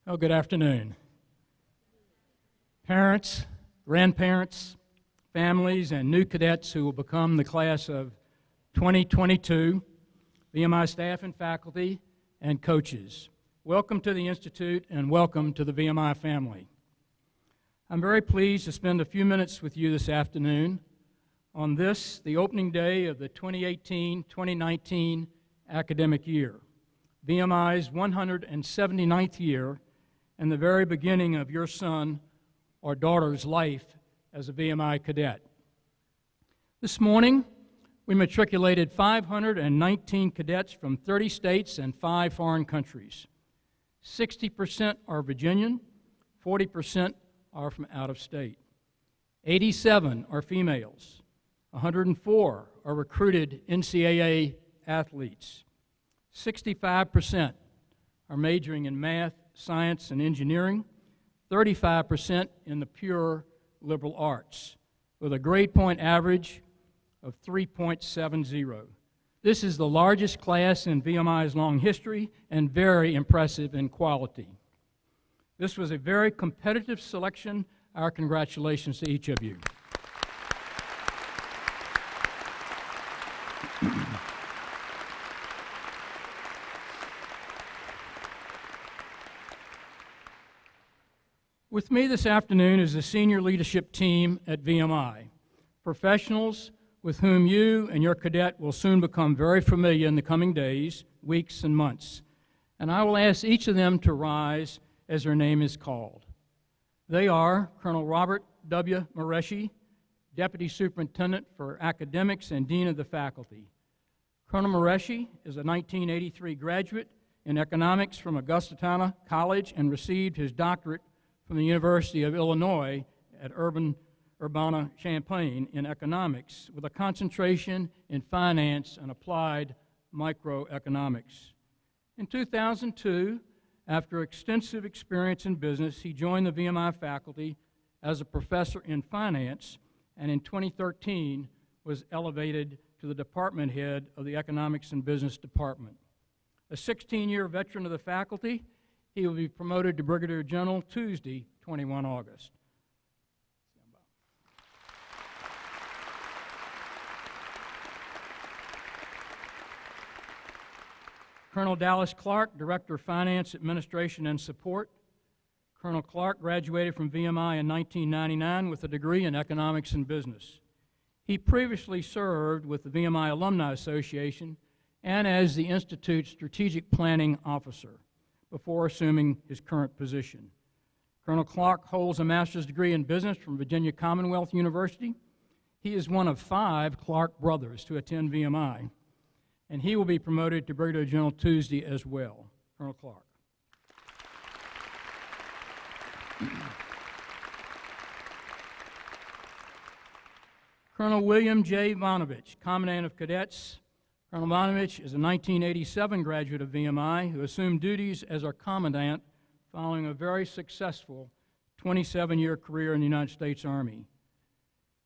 Well, good afternoon. Parents, grandparents, families, and new cadets who will become the class of 2022, VMI staff and faculty, and coaches. Welcome to the Institute and welcome to the VMI family. I'm very pleased to spend a few minutes with you this afternoon on this, the opening day of the 2018-2019 academic year, VMI's 179th year and the very beginning of your son or daughter's life as a VMI cadet. This morning, we matriculated 519 cadets from 30 states and 5 foreign countries. 60% are Virginian, 40% are from out of state. 87 are females. 104 are recruited NCAA athletes. 65% are majoring in math, science, and engineering. 35% in the pure liberal arts, with a grade point average of 3.70. This is the largest class in VMI's long history and very impressive in quality. This was a very competitive selection. Our congratulations to each of you. With me this afternoon is the senior leadership team at VMI, professionals with whom you and your cadet will soon become very familiar in the coming days, weeks, and months. And I will ask each of them to rise as their name is called. They are Colonel Robert W. Mareschi, Deputy Superintendent for Academics and Dean of the Faculty. Colonel Mareschi is a 1983 graduate in economics from Augusta College and received his doctorate from the University of Illinois at Urbana-Champaign in economics with a concentration in finance and applied microeconomics. In 2002, after extensive experience in business, he joined the VMI faculty as a professor in finance, and in 2013 was elevated to the department head of the Economics and Business Department. A 16-year veteran of the faculty, he will be promoted to Brigadier General Tuesday, 21 August. Colonel Dallas Clark, Director of Finance, Administration, and Support. Colonel Clark graduated from VMI in 1999 with a degree in Economics and Business. He previously served with the VMI Alumni Association and as the Institute's Strategic Planning Officer before assuming his current position. Colonel Clark holds a master's degree in business from Virginia Commonwealth University. He is one of 5 Clark brothers to attend VMI, and he will be promoted to Brigadier General Tuesday as well. Colonel Clark. Colonel William J. Vonovich, Commandant of Cadets. Colonel Vonovich is a 1987 graduate of VMI who assumed duties as our Commandant following a very successful 27-year career in the United States Army.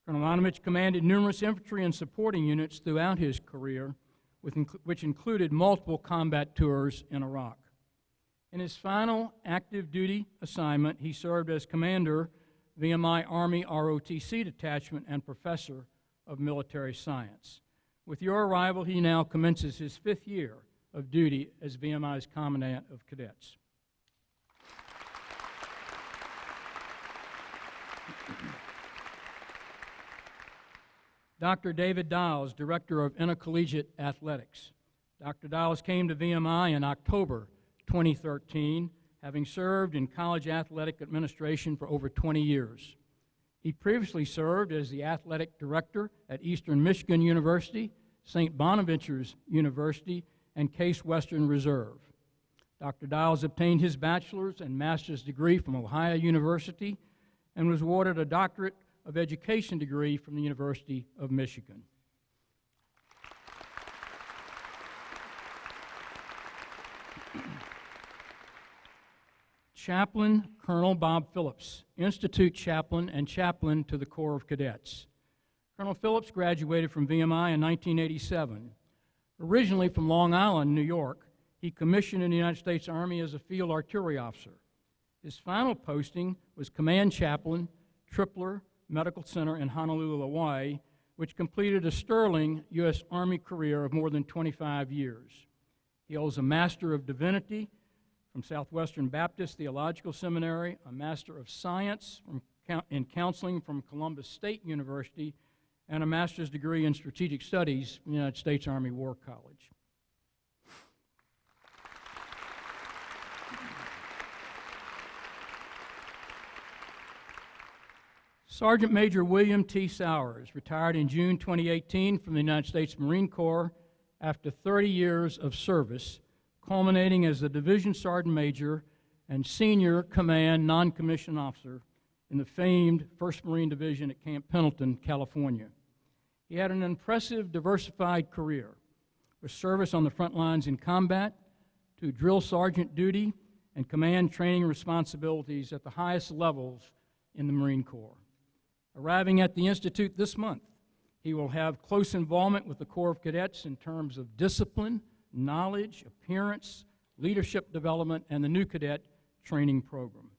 Colonel Vonovich commanded numerous infantry and supporting units throughout his career, which included multiple combat tours in Iraq. In his final active duty assignment, he served as Commander, VMI Army ROTC Detachment and Professor of Military Science. With your arrival, he now commences his 5th year of duty as VMI's Commandant of Cadets. Dr. David Diles, Director of Intercollegiate Athletics. Dr. Diles came to VMI in October 2013, having served in college athletic administration for over 20 years. He previously served as the athletic director at Eastern Michigan University, St. Bonaventure's University, and Case Western Reserve. Dr. Diles obtained his bachelor's and master's degree from Ohio University and was awarded a doctorate of education degree from the University of Michigan. Chaplain Colonel Bob Phillips, Institute Chaplain and Chaplain to the Corps of Cadets. Colonel Phillips graduated from VMI in 1987. Originally from Long Island, New York, he commissioned in the United States Army as a field artillery officer. His final posting was Command Chaplain, Tripler Medical Center in Honolulu, Hawaii, which completed a sterling U.S. Army career of more than 25 years. He holds a Master of Divinity from Southwestern Baptist Theological Seminary, a Master of Science in Counseling from Columbus State University, and a Master's degree in Strategic Studies from the United States Army War College. Sergeant Major William T. Sowers retired in June 2018 from the United States Marine Corps after 30 years of service, culminating as the Division Sergeant Major and Senior Command Non-Commissioned Officer in the famed 1st Marine Division at Camp Pendleton, California. He had an impressive, diversified career, with service on the front lines in combat, to drill sergeant duty, and command training responsibilities at the highest levels in the Marine Corps. Arriving at the Institute this month, he will have close involvement with the Corps of Cadets in terms of discipline, knowledge, appearance, leadership development, and the new cadet training program.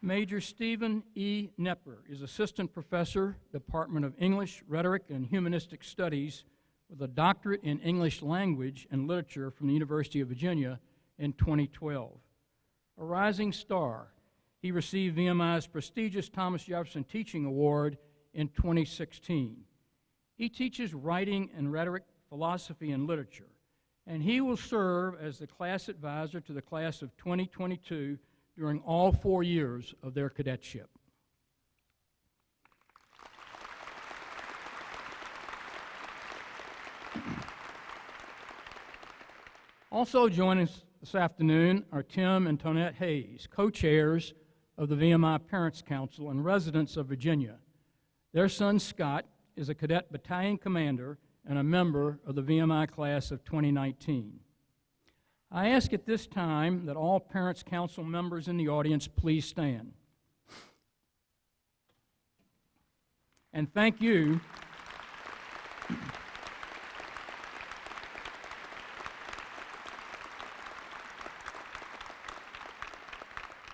Major Stephen E. Knepper is Assistant Professor, Department of English, Rhetoric, and Humanistic Studies, with a doctorate in English Language and Literature from the University of Virginia in 2012. A rising star, he received VMI's prestigious Thomas Jefferson Teaching Award in 2016. He teaches writing and rhetoric, philosophy, and literature, and he will serve as the class advisor to the class of 2022 during all 4 years of their cadetship. Also joining us this afternoon are Tim and Tonette Hayes, co-chairs of the VMI Parents Council and residents of Virginia. Their son, Scott, is a cadet battalion commander and a member of the VMI class of 2019. I ask at this time that all Parents Council members in the audience please stand. And thank you.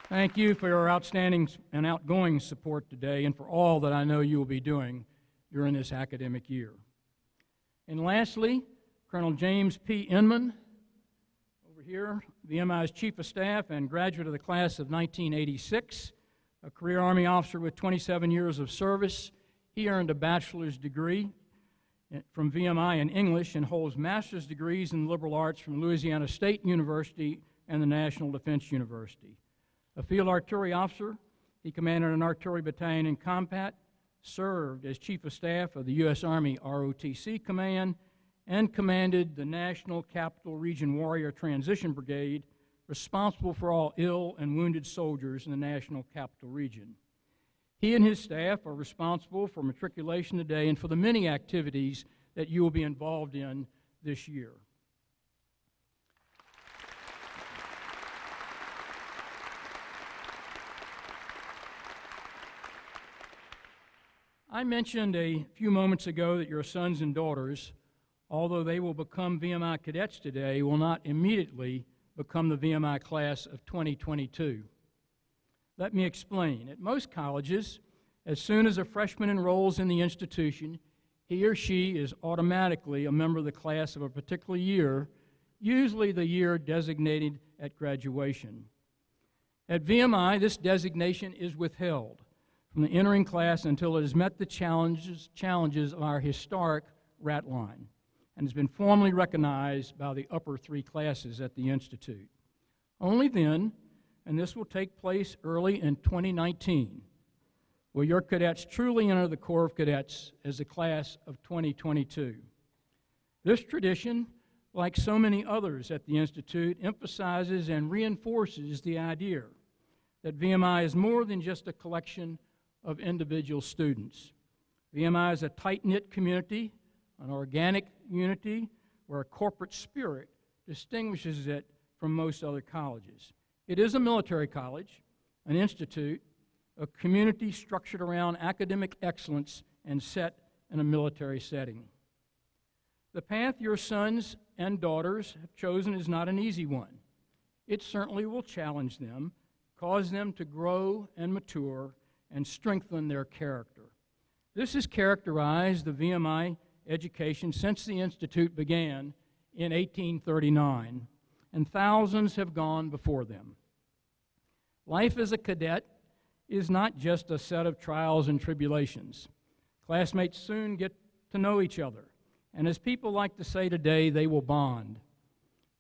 Thank you for your outstanding and outgoing support today and for all that I know you will be doing during this academic year. And lastly, Colonel James P. Inman, over here, VMI's Chief of Staff and graduate of the class of 1986, a career Army officer with 27 years of service. He earned a bachelor's degree from VMI in English and holds master's degrees in liberal arts from Louisiana State University and the National Defense University. A field artillery officer, he commanded an artillery battalion in combat, served as Chief of Staff of the U.S. Army ROTC Command, and commanded the National Capital Region Warrior Transition Brigade, responsible for all ill and wounded soldiers in the National Capital Region. He and his staff are responsible for Matriculation today and for the many activities that you will be involved in this year. I mentioned a few moments ago that your sons and daughters, although they will become VMI cadets today, will not immediately become the VMI class of 2022. Let me explain. At most colleges, as soon as a freshman enrolls in the institution, he or she is automatically a member of the class of a particular year, usually the year designated at graduation. At VMI, this designation is withheld from the entering class until it has met the challenges of our historic rat line and has been formally recognized by the upper three classes at the Institute. Only then, and this will take place early in 2019, will your cadets truly enter the Corps of Cadets as the class of 2022. This tradition, like so many others at the Institute, emphasizes and reinforces the idea that VMI is more than just a collection of individual students. VMI is a tight-knit community, an organic unity where a corporate spirit distinguishes it from most other colleges. It is a military college, an institute, a community structured around academic excellence and set in a military setting. The path your sons and daughters have chosen is not an easy one. It certainly will challenge them, cause them to grow and mature, and strengthen their character. This has characterized the VMI education since the Institute began in 1839, and thousands have gone before them. Life as a cadet is not just a set of trials and tribulations. Classmates soon get to know each other, and as people like to say today, they will bond.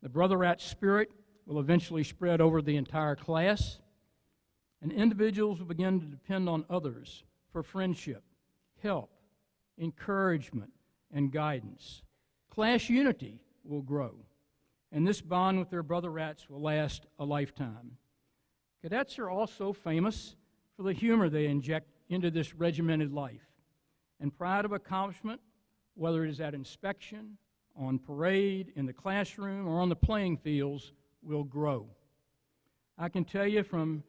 The brother rat spirit will eventually spread over the entire class, and individuals will begin to depend on others for friendship, help, encouragement, and guidance. Class unity will grow, and this bond with their brother rats will last a lifetime. Cadets are also famous for the humor they inject into this regimented life, and pride of accomplishment, whether it is at inspection, on parade, in the classroom, or on the playing fields, will grow. I can tell you from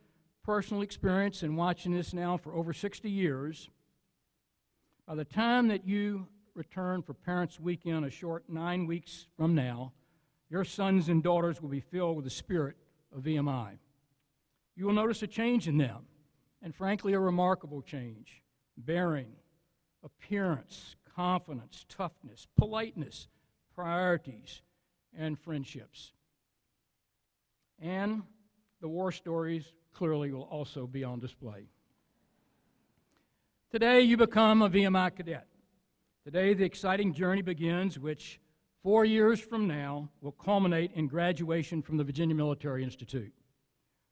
personal experience in watching this now for over 60 years, by the time that you return for Parents' Weekend a short 9 weeks from now, your sons and daughters will be filled with the spirit of VMI. You will notice a change in them, and frankly, a remarkable change. Bearing, appearance, confidence, toughness, politeness, priorities, and friendships. And the war stories clearly will also be on display. Today, you become a VMI cadet. Today, the exciting journey begins, which 4 years from now will culminate in graduation from the Virginia Military Institute.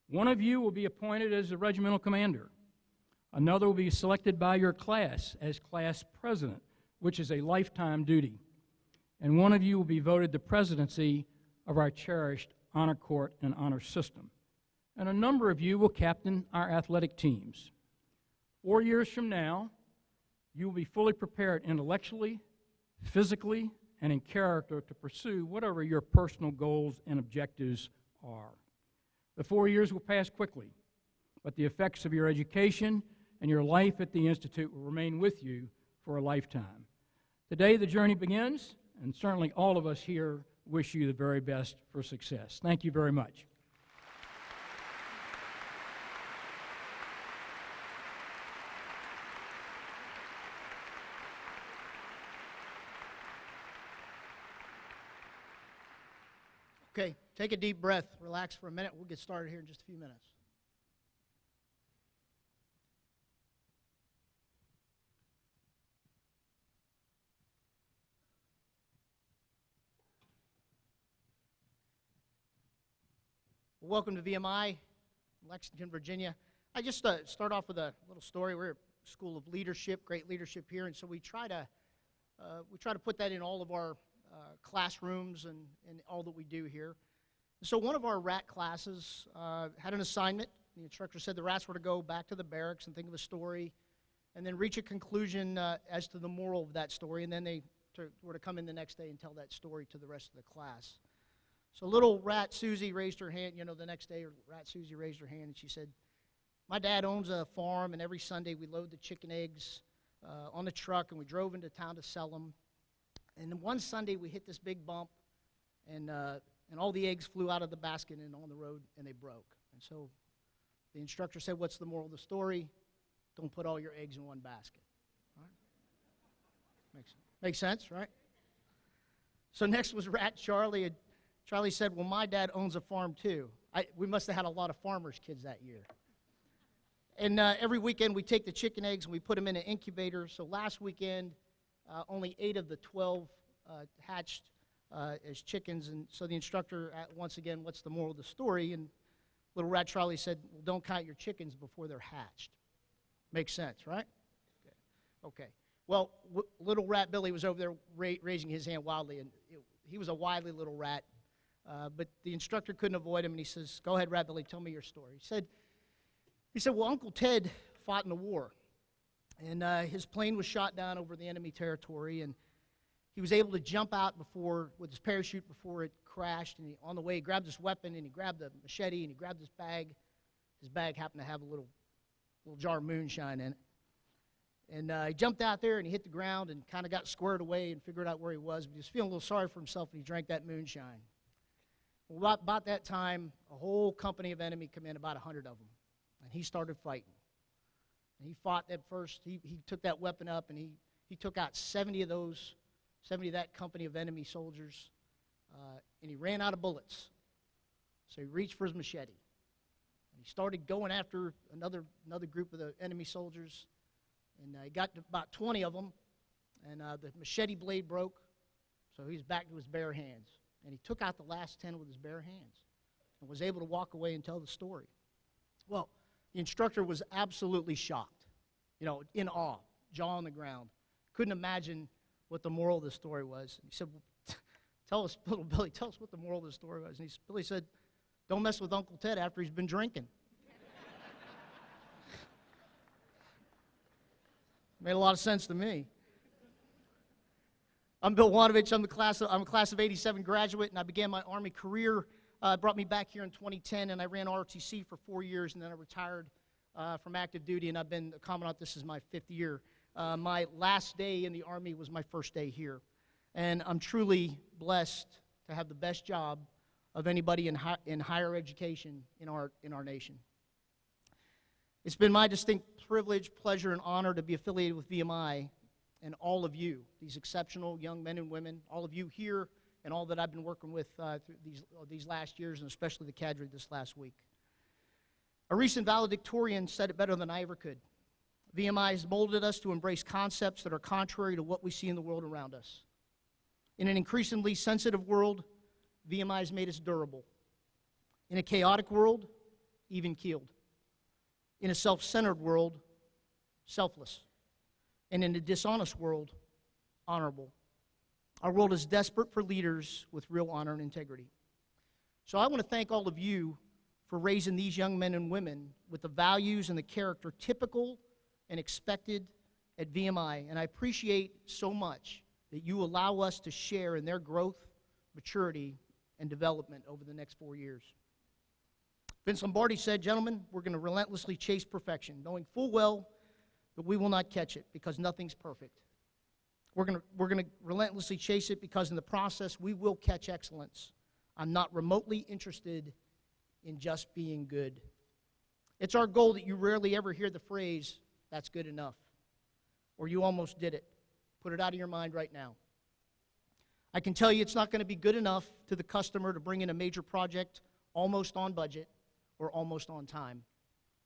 One of you will be appointed as the regimental commander. Another will be selected by your class as class president, which is a lifetime duty. And one of you will be voted the presidency of our cherished honor court and honor system. And a number of you will captain our athletic teams. 4 years from now, you will be fully prepared intellectually, physically, and in character to pursue whatever your personal goals and objectives are. The 4 years will pass quickly, but the effects of your education and your life at the Institute will remain with you for a lifetime. Today, the journey begins, and certainly all of us here wish you the very best for success. Thank you very much. Okay, take a deep breath, relax for a minute. We'll get started here in just a few minutes. Welcome to VMI, Lexington, Virginia. I just start off with a little story. We're a school of leadership, great leadership here, and so we try to put that in all of our classrooms and all that we do here. So one of our rat classes had an assignment. The instructor said the rats were to go back to the barracks and think of a story and then reach a conclusion as to the moral of that story, and then they were to come in the next day and tell that story to the rest of the class. So little rat Susie raised her hand, the next day rat Susie raised her hand and she said, "My dad owns a farm, and every Sunday we load the chicken eggs on the truck and we drove into town to sell them. And then one Sunday we hit this big bump, and all the eggs flew out of the basket and on the road, and they broke. And so the instructor said, what's the moral of the story? Don't put all your eggs in one basket." All right? Makes sense, right? So next was rat Charlie. And Charlie said, "Well, my dad owns a farm too." We must have had a lot of farmers' kids that year. And every weekend we take the chicken eggs and we put them in an incubator. So last weekend, only 8 of the 12 hatched as chickens. And so the instructor, once again, what's the moral of the story? And little rat Charlie said, "Well, don't count your chickens before they're hatched." Makes sense, right? Okay. Well, little rat Billy was over there raising his hand wildly, and he was a wily little rat. But the instructor couldn't avoid him, and he says, "Go ahead, Rat Billy, tell me your story." He said, "Well, Uncle Ted fought in the war, and his plane was shot down over the enemy territory, and he was able to jump out with his parachute before it crashed, and on the way he grabbed his weapon, and he grabbed a machete, and he grabbed his bag. His bag happened to have a little jar of moonshine in it. And he jumped out there and he hit the ground and kind of got squared away and figured out where he was. But he was feeling a little sorry for himself and he drank that moonshine. Well, about that time, a whole company of enemy come in, about 100 of them. And he started fighting. And he fought at first. He took that weapon up and he took out 70 of that company of enemy soldiers. And he ran out of bullets. So he reached for his machete. And he started going after another group of the enemy soldiers. And he got to about 20 of them. And the machete blade broke. So he was back to his bare hands. And he took out the last 10 with his bare hands. And was able to walk away and tell the story. Well, the instructor was absolutely shocked. In awe, jaw on the ground. Couldn't imagine what the moral of the story was. He said, well, tell us, little Billy, tell us what the moral of the story was. And Billy said, don't mess with Uncle Ted after he's been drinking. Made a lot of sense to me. I'm Bill Wanovich. I'm a class of 87 graduate, and I began my Army career. Brought me back here in 2010, and I ran ROTC for 4 years, and then I retired from active duty, and I've been a Commandant. This is my 5th year. My last day in the Army was my first day here, and I'm truly blessed to have the best job of anybody in higher education in our nation. It's been my distinct privilege, pleasure, and honor to be affiliated with VMI and all of you, these exceptional young men and women, all of you here, and all that I've been working with through these last years, and especially the cadre this last week. A recent valedictorian said it better than I ever could. VMI has molded us to embrace concepts that are contrary to what we see in the world around us. In an increasingly sensitive world, VMI has made us durable. In a chaotic world, even-keeled. In a self-centered world, selfless. And in a dishonest world, honorable. Our world is desperate for leaders with real honor and integrity. So I want to thank all of you for raising these young men and women with the values and the character typical and expected at VMI. And I appreciate so much that you allow us to share in their growth, maturity, and development over the next 4 years. Vince Lombardi said, gentlemen, we're going to relentlessly chase perfection, knowing full well that we will not catch it because nothing's perfect. We're going to relentlessly chase it because in the process we will catch excellence. I'm not remotely interested in just being good. It's our goal that you rarely ever hear the phrase, that's good enough, or you almost did it. Put it out of your mind right now. I can tell you it's not going to be good enough to the customer to bring in a major project almost on budget or almost on time.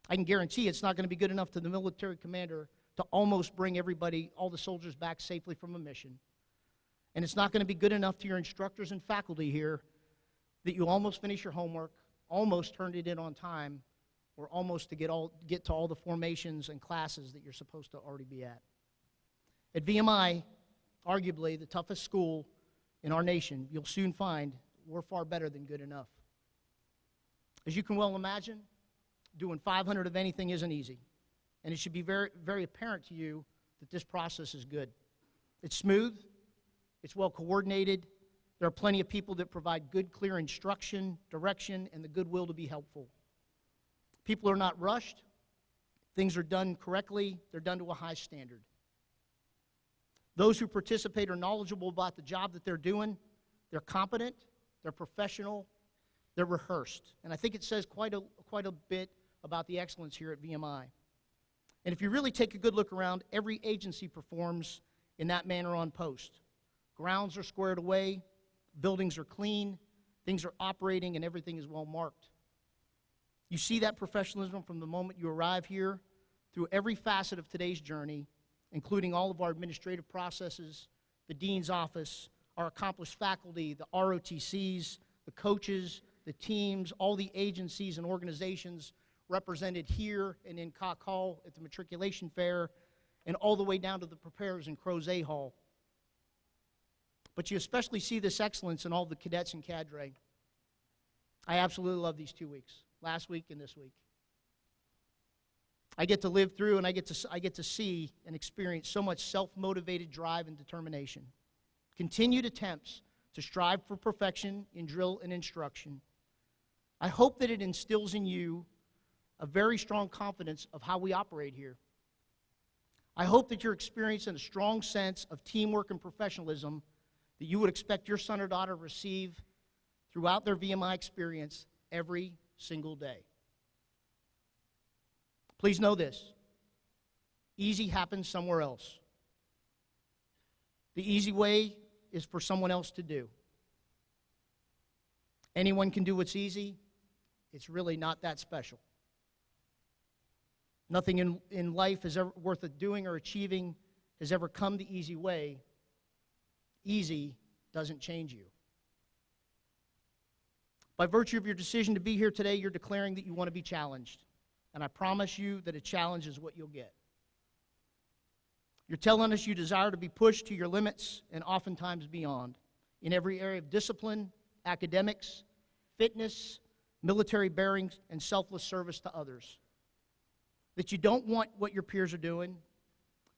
I can guarantee it's not going to be good enough to the military commander to almost bring everybody, all the soldiers back safely from a mission. And it's not going to be good enough to your instructors and faculty here that you almost finish your homework, almost turned it in on time, or almost to get to all the formations and classes that you're supposed to already be at. At VMI, arguably the toughest school in our nation, you'll soon find we're far better than good enough. As you can well imagine, doing 500 of anything isn't easy. And it should be very, very apparent to you that this process is good. It's smooth. It's well coordinated. There are plenty of people that provide good, clear instruction, direction, and the goodwill to be helpful. People are not rushed. Things are done correctly. They're done to a high standard. Those who participate are knowledgeable about the job that they're doing. They're competent. They're professional. They're rehearsed. And I think it says quite a bit about the excellence here at VMI. And if you really take a good look around, every agency performs in that manner on post. Grounds are squared away, buildings are clean, things are operating, and everything is well marked. You see that professionalism from the moment you arrive here through every facet of today's journey, including all of our administrative processes, the dean's office, our accomplished faculty, the ROTCs, the coaches, the teams, all the agencies and organizations represented here and in Cock Hall at the Matriculation Fair, and all the way down to the preparers in Crozet Hall. But you especially see this excellence in all the cadets and cadre. I absolutely love these 2 weeks, last week and this week. I get to live through and I get to see and experience so much self-motivated drive and determination. Continued attempts to strive for perfection in drill and instruction. I hope that it instills in you a very strong confidence of how we operate here. I hope that you're experiencing a strong sense of teamwork and professionalism that you would expect your son or daughter to receive throughout their VMI experience every single day. Please know this. Easy happens somewhere else. The easy way is for someone else to do. Anyone can do what's easy. It's really not that special. Nothing in life is ever worth doing or achieving has ever come the easy way. Easy doesn't change you. By virtue of your decision to be here today, you're declaring that you want to be challenged. And I promise you that a challenge is what you'll get. You're telling us you desire to be pushed to your limits and oftentimes beyond in every area of discipline, academics, fitness, military bearings, and selfless service to others. That you don't want what your peers are doing,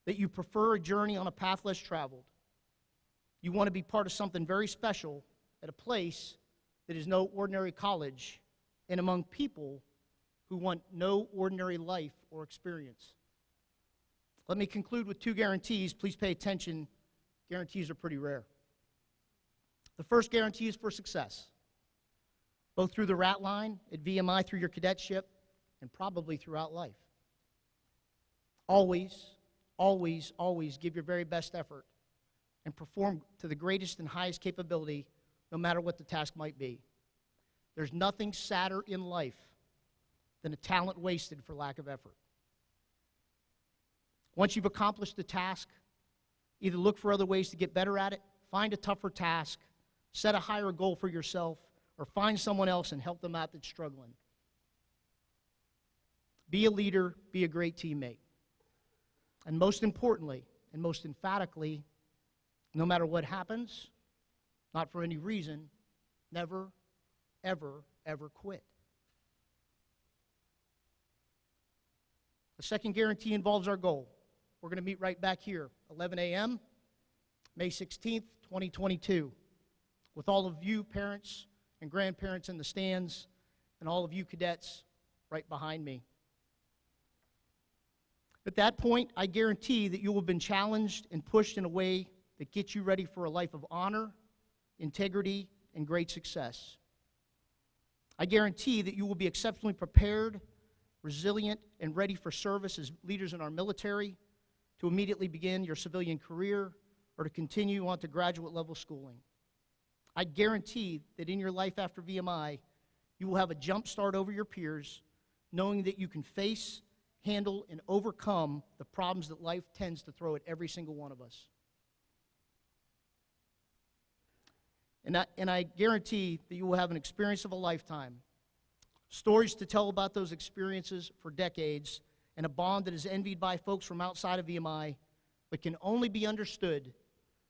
that you prefer a journey on a path less traveled. You want to be part of something very special at a place that is no ordinary college and among people who want no ordinary life or experience. Let me conclude with two guarantees. Please pay attention. Guarantees are pretty rare. The first guarantee is for success, both through the rat line, at VMI, through your cadetship, and probably throughout life. Always, always, always give your very best effort and perform to the greatest and highest capability, no matter what the task might be. There's nothing sadder in life than a talent wasted for lack of effort. Once you've accomplished the task, either look for other ways to get better at it, find a tougher task, set a higher goal for yourself, or find someone else and help them out that's struggling. Be a leader, be a great teammate. And most importantly, and most emphatically, no matter what happens, not for any reason, never, ever, ever quit. The second guarantee involves our goal. We're going to meet right back here, 11 a.m., May 16th, 2022, with all of you parents and grandparents in the stands and all of you cadets right behind me. At that point, I guarantee that you will have been challenged and pushed in a way that gets you ready for a life of honor, integrity, and great success. I guarantee that you will be exceptionally prepared, resilient, and ready for service as leaders in our military, to immediately begin your civilian career, or to continue on to graduate level schooling. I guarantee that in your life after VMI, you will have a jump start over your peers, knowing that you can face, handle, and overcome the problems that life tends to throw at every single one of us. And I guarantee that you will have an experience of a lifetime, stories to tell about those experiences for decades, and a bond that is envied by folks from outside of VMI, but can only be understood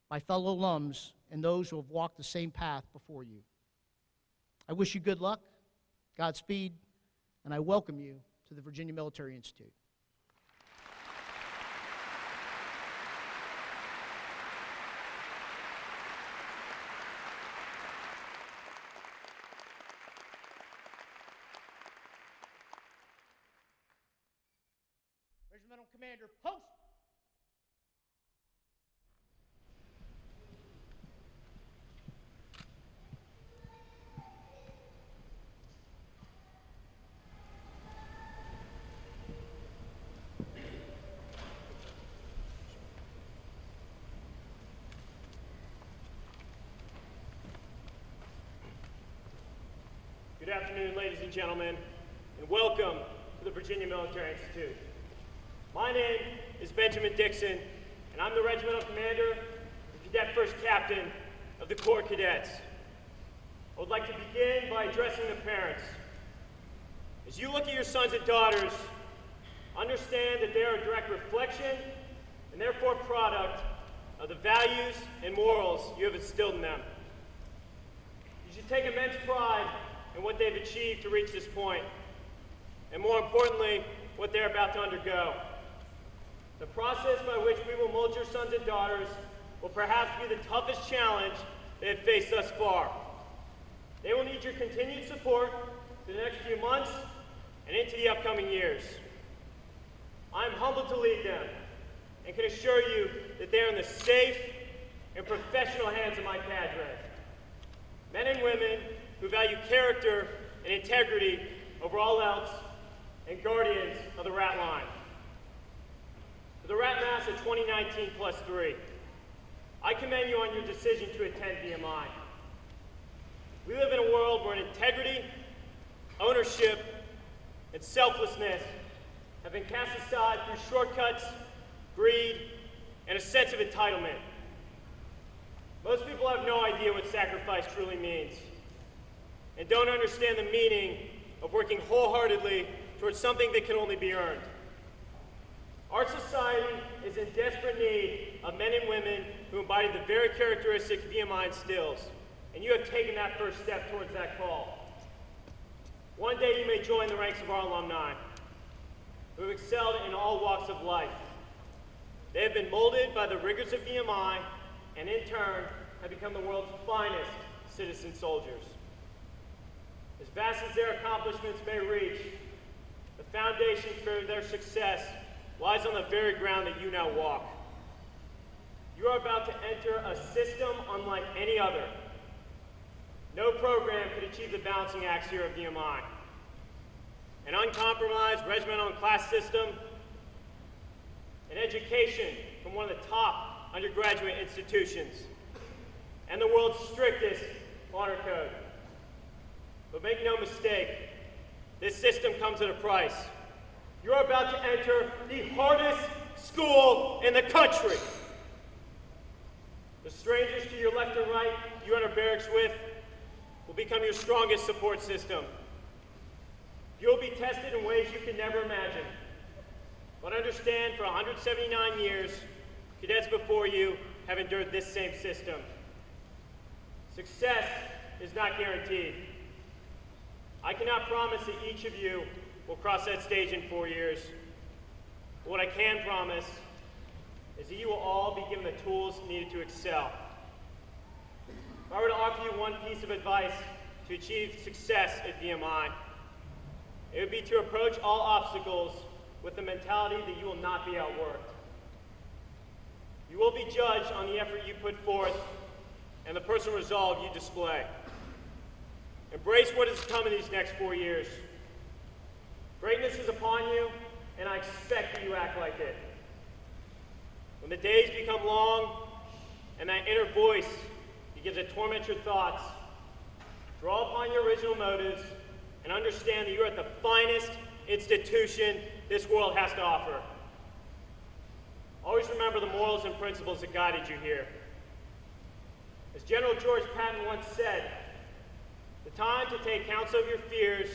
by fellow alums and those who have walked the same path before you. I wish you good luck, Godspeed, and I welcome you to the Virginia Military Institute. Regimental Commander, post! Good afternoon, ladies and gentlemen, and welcome to the Virginia Military Institute. My name is Benjamin Dixon, and I'm the Regimental Commander and Cadet First Captain of the Corps Cadets. I would like to begin by addressing the parents. As you look at your sons and daughters, understand that they are a direct reflection and therefore product of the values and morals you have instilled in them. You should take immense pride in what they've achieved to reach this point, and more importantly, what they're about to undergo. The process by which we will mold your sons and daughters will perhaps be the toughest challenge they have faced thus far. They will need your continued support for the next few months and into the upcoming years. I am humbled to lead them and can assure you that they are in the safe and professional hands of my cadre. Men and women who value character and integrity over all else, and guardians of the rat line. For the rat mass of 2019 plus 3, I commend you on your decision to attend VMI. We live in a world where integrity, ownership, and selflessness have been cast aside through shortcuts, greed, and a sense of entitlement. Most people have no idea what sacrifice truly means and don't understand the meaning of working wholeheartedly towards something that can only be earned. Our society is in desperate need of men and women who embody the very characteristics VMI instills, and you have taken that first step towards that call. One day you may join the ranks of our alumni, who have excelled in all walks of life. They have been molded by the rigors of VMI, and in turn have become the world's finest citizen soldiers. As vast as their accomplishments may reach, the foundation for their success lies on the very ground that you now walk. You are about to enter a system unlike any other. No program could achieve the balancing acts here of VMI. An uncompromised regimental and class system, an education from one of the top undergraduate institutions, and the world's strictest honor code. But make no mistake, this system comes at a price. You're about to enter the hardest school in the country. The strangers to your left and right you enter barracks with will become your strongest support system. You'll be tested in ways you can never imagine. But understand, for 179 years, cadets before you have endured this same system. Success is not guaranteed. I cannot promise that each of you will cross that stage in 4 years. But what I can promise is that you will all be given the tools needed to excel. If I were to offer you one piece of advice to achieve success at VMI, it would be to approach all obstacles with the mentality that you will not be outworked. You will be judged on the effort you put forth and the personal resolve you display. Embrace what is to come in these next 4 years. Greatness is upon you, and I expect that you act like it. When the days become long and that inner voice begins to torment your thoughts, draw upon your original motives and understand that you are at the finest institution this world has to offer. Always remember the morals and principles that guided you here. As General George Patton once said, the time to take counsel of your fears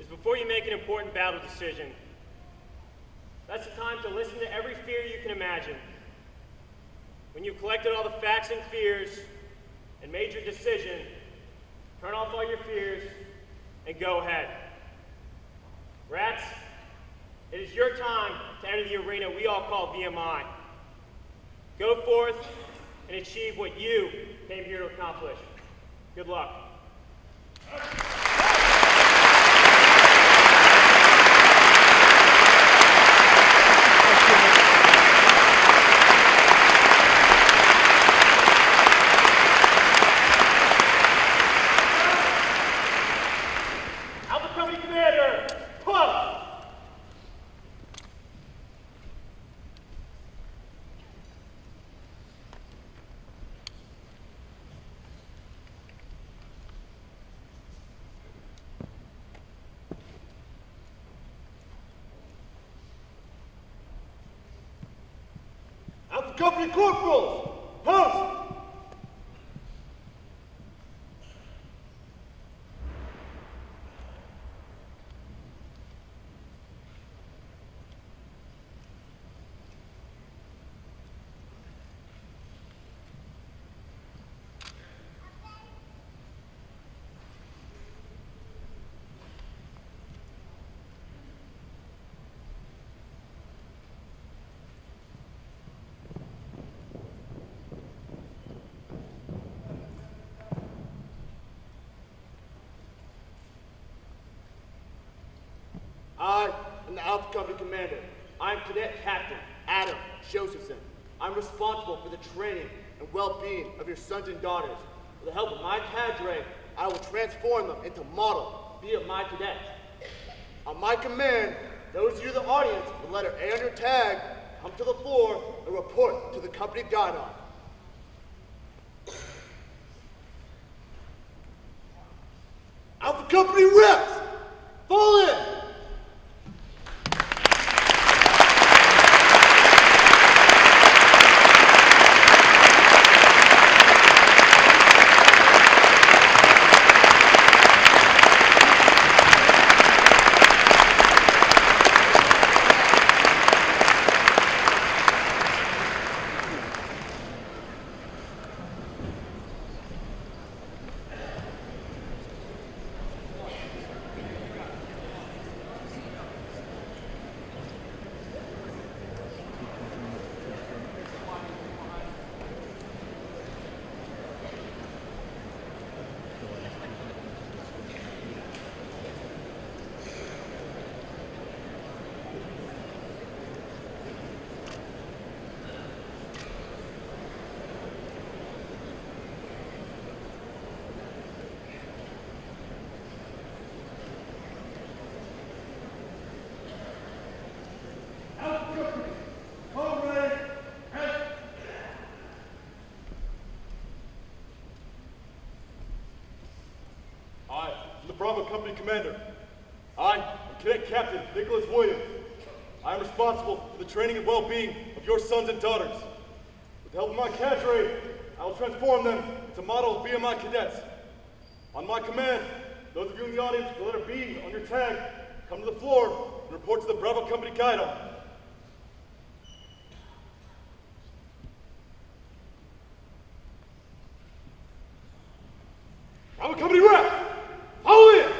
is before you make an important battle decision. That's the time to listen to every fear you can imagine. When you've collected all the facts and fears and made your decision, turn off all your fears and go ahead. Rats, it is your time to enter the arena we all call VMI. Go forth and achieve what you came here to accomplish. Good luck. Alpha Company Commander, puff! Company corporals, post! I am the Alpha Company Commander. I am Cadet Captain Adam Josephson. I'm responsible for the training and well-being of your sons and daughters. With the help of my cadre, I will transform them into model VMI cadets. On my command, those of you in the audience with the letter A on your tag, come to the floor and report to the company guidon. Alpha Company reps, fall in! Bravo Company Commander. I am Cadet Captain Nicholas Williams. I am responsible for the training and well-being of your sons and daughters. With the help of my cadre, I will transform them into model VMI cadets. On my command, those of you in the audience with the letter B on your tag, come to the floor and report to the Bravo Company guidon. Bravo Company rep! Follow in!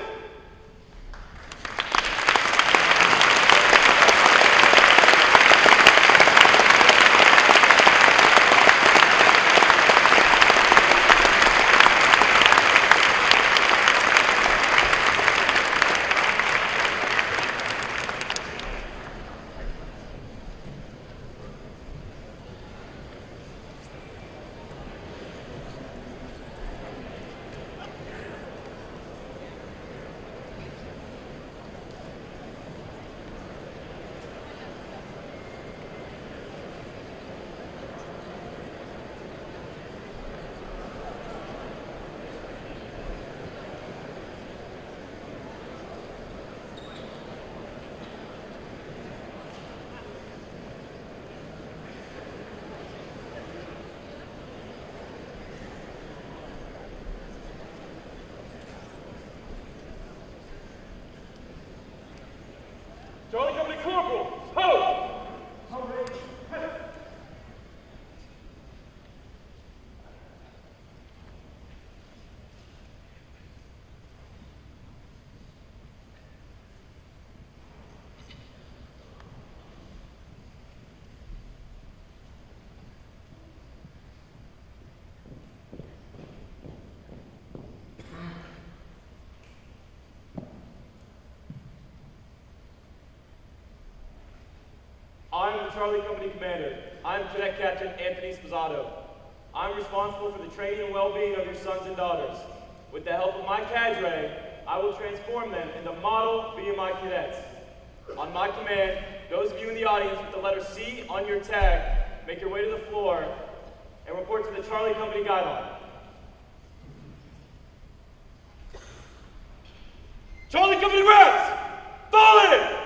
Charlie Company Corporal, ho! I'm the Charlie Company Commander. I'm Cadet Captain Anthony Sposato. I'm responsible for the training and well-being of your sons and daughters. With the help of my cadre, I will transform them into model VMI cadets. On my command, those of you in the audience with the letter C on your tag, make your way to the floor and report to the Charlie Company guidon. Charlie Company reps! Fall in!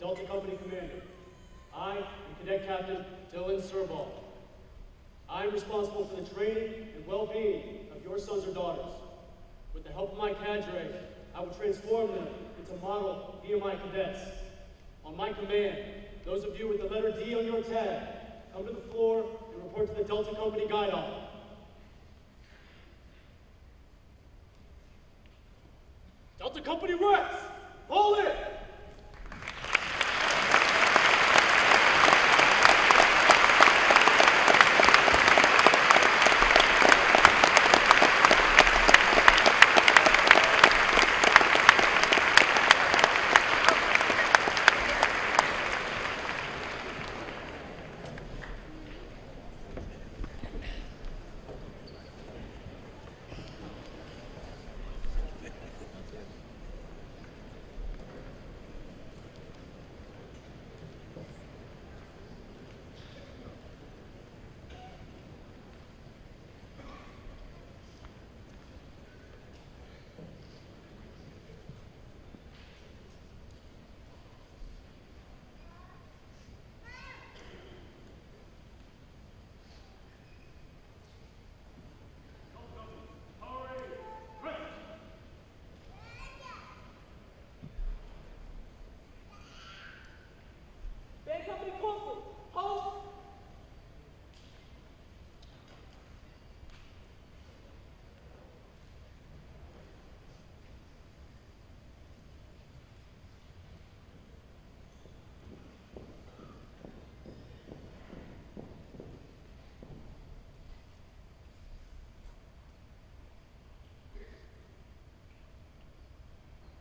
Delta Company Commander. I am Cadet Captain Dylan Serval. I am responsible for the training and well-being of your sons or daughters. With the help of my cadre, I will transform them into model VMI cadets. On my command, those of you with the letter D on your tag, come to the floor and report to the Delta Company Guide Office. Delta Company Rex, fall in!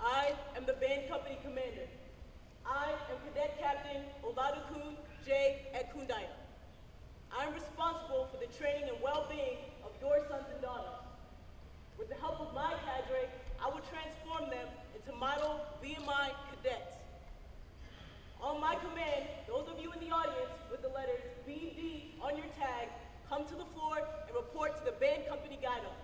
I am the band company commander. I am Cadet Captain Oladuku J. Ekundaya. I am responsible for the training and well-being of your sons and daughters. With the help of my cadre, I will transform them into model VMI cadets. On my command, those of you in the audience with the letters BD on your tag, come to the floor and report to the band company guide office.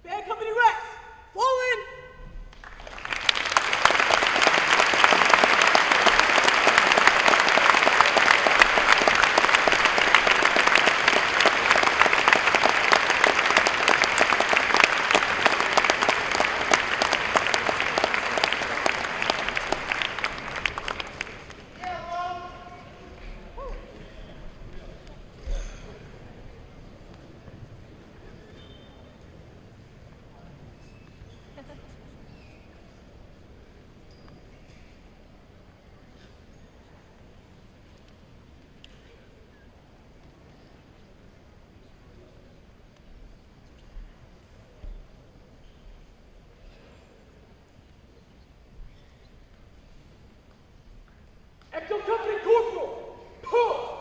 Band Company Rex, fall in! Echo Company Corporal! Pull!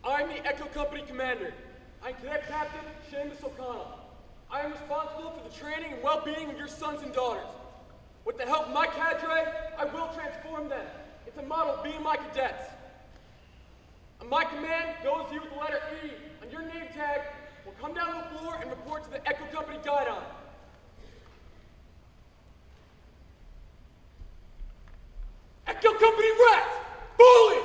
I'm the Echo Company Commander. I'm Cadet Captain Seamus O'Connell. I am responsible for the training and well-being of your sons and daughters. With the help of my cadre, I will transform them into model VMI cadets. On my command, those of you with the letter E on your name tag will come down to the floor and report to the Echo Company Guide on. Echo Company Rex, fully!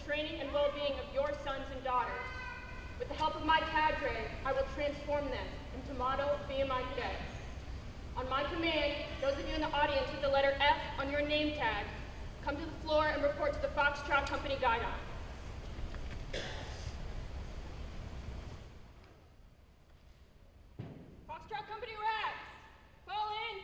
training and well-being of your sons and daughters. With the help of my cadre, I will transform them into model VMI cadets. On my command, those of you in the audience with the letter F on your name tag, come to the floor and report to the Foxtrot Company Guidon. Foxtrot Company Rags, fall in.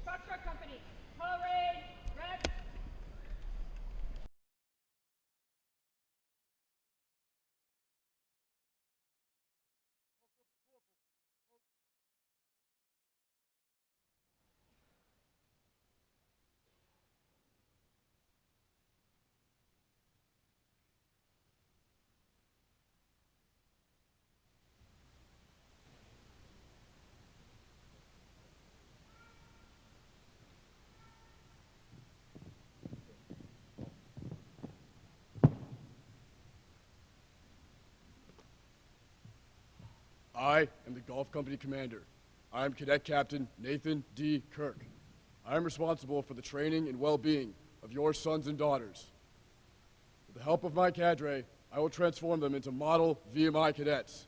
Foxtrot Company, parade, rest. I am the Golf Company Commander. I am Cadet Captain Nathan D. Kirk. I am responsible for the training and well-being of your sons and daughters. With the help of my cadre, I will transform them into model VMI cadets.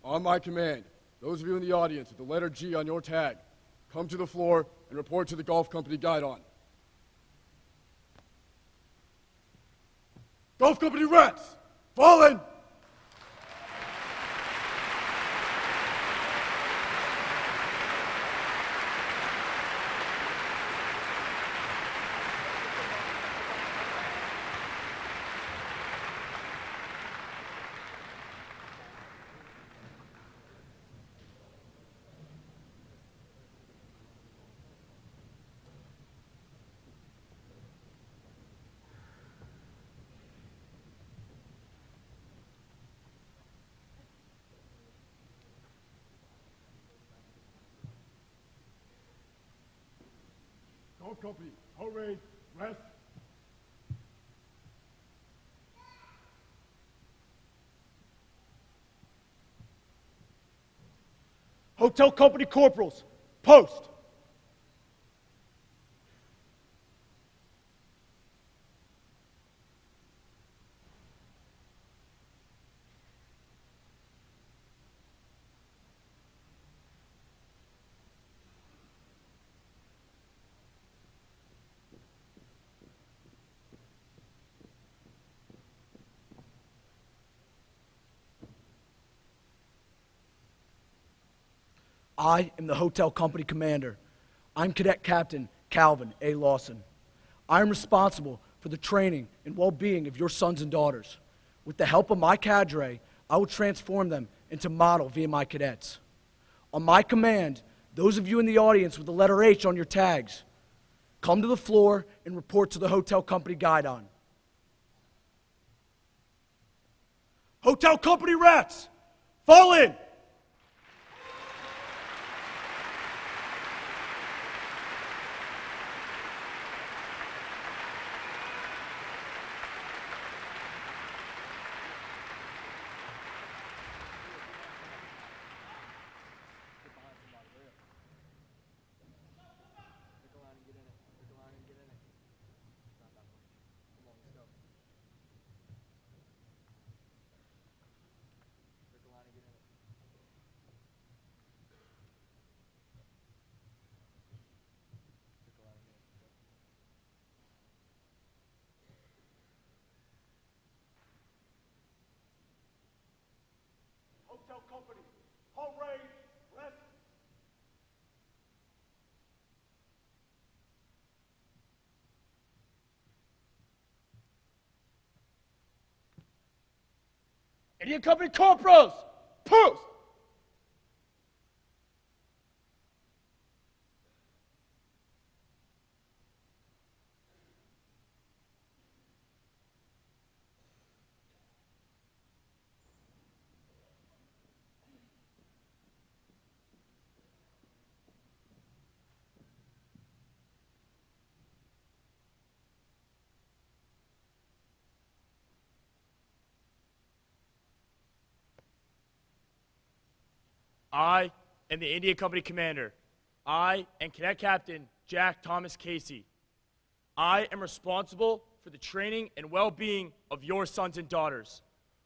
On my command, those of you in the audience with the letter G on your tag, come to the floor and report to the Golf Company Guidon. Golf Company Rats, fall in! Golf Company, hooray, rest. Hotel Company Corporals, post. I am the Hotel Company Commander. I'm Cadet Captain Calvin A. Lawson. I am responsible for the training and well-being of your sons and daughters. With the help of my cadre, I will transform them into model VMI cadets. On my command, those of you in the audience with the letter H on your tags, come to the floor and report to the Hotel Company Guidon. Hotel Company Rats, fall in! Indian Company Corporals, post! I am the Indian Company Commander. I am Cadet Captain Jack Thomas Casey. I am responsible for the training and well-being of your sons and daughters.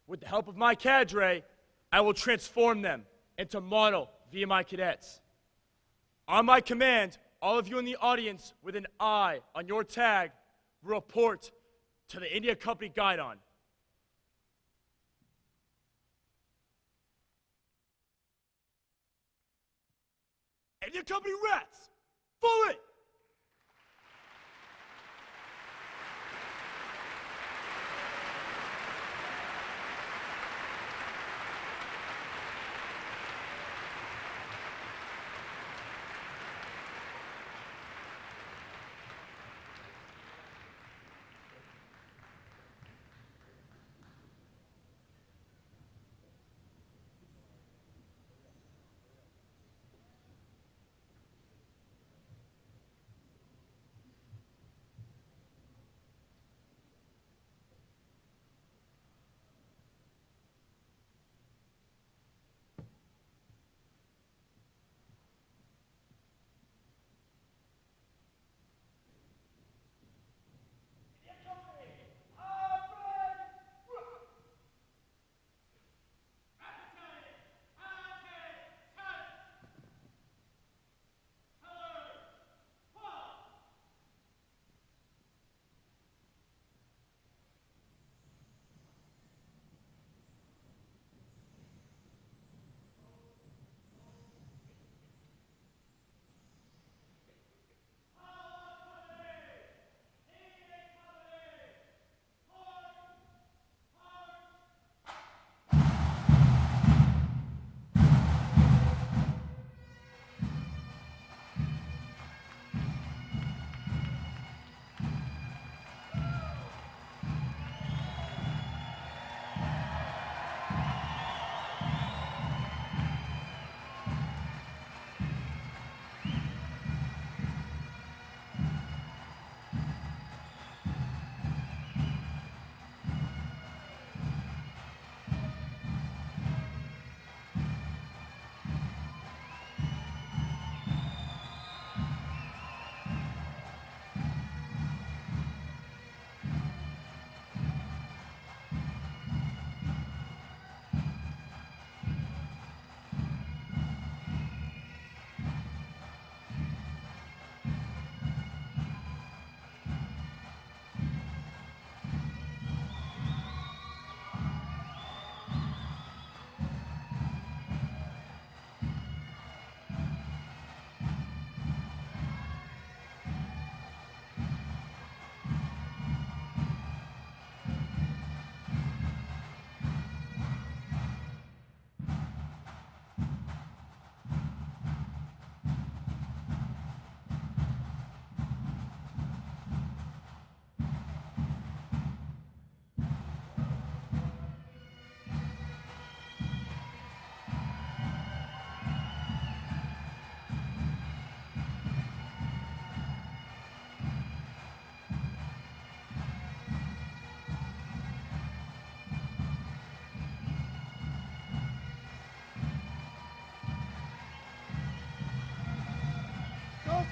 With the help of my cadre, I will transform them into model VMI cadets. On my command, all of you in the audience with an I on your tag will report to the Indian Company Guidon. Indian Company rats, fully!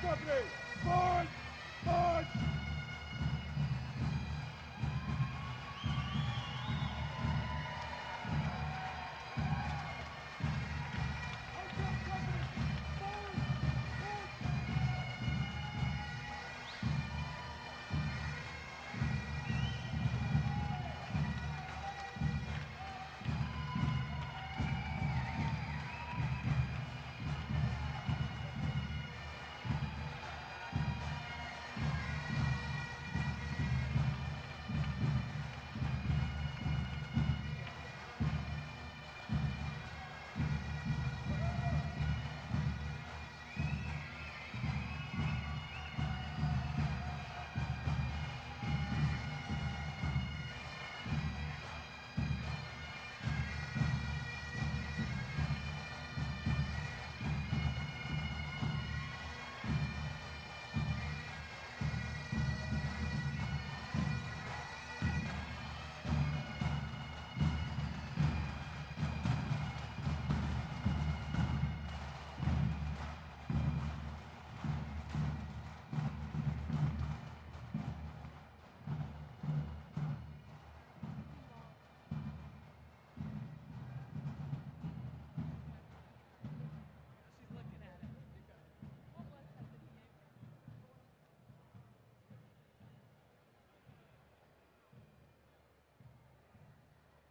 Company!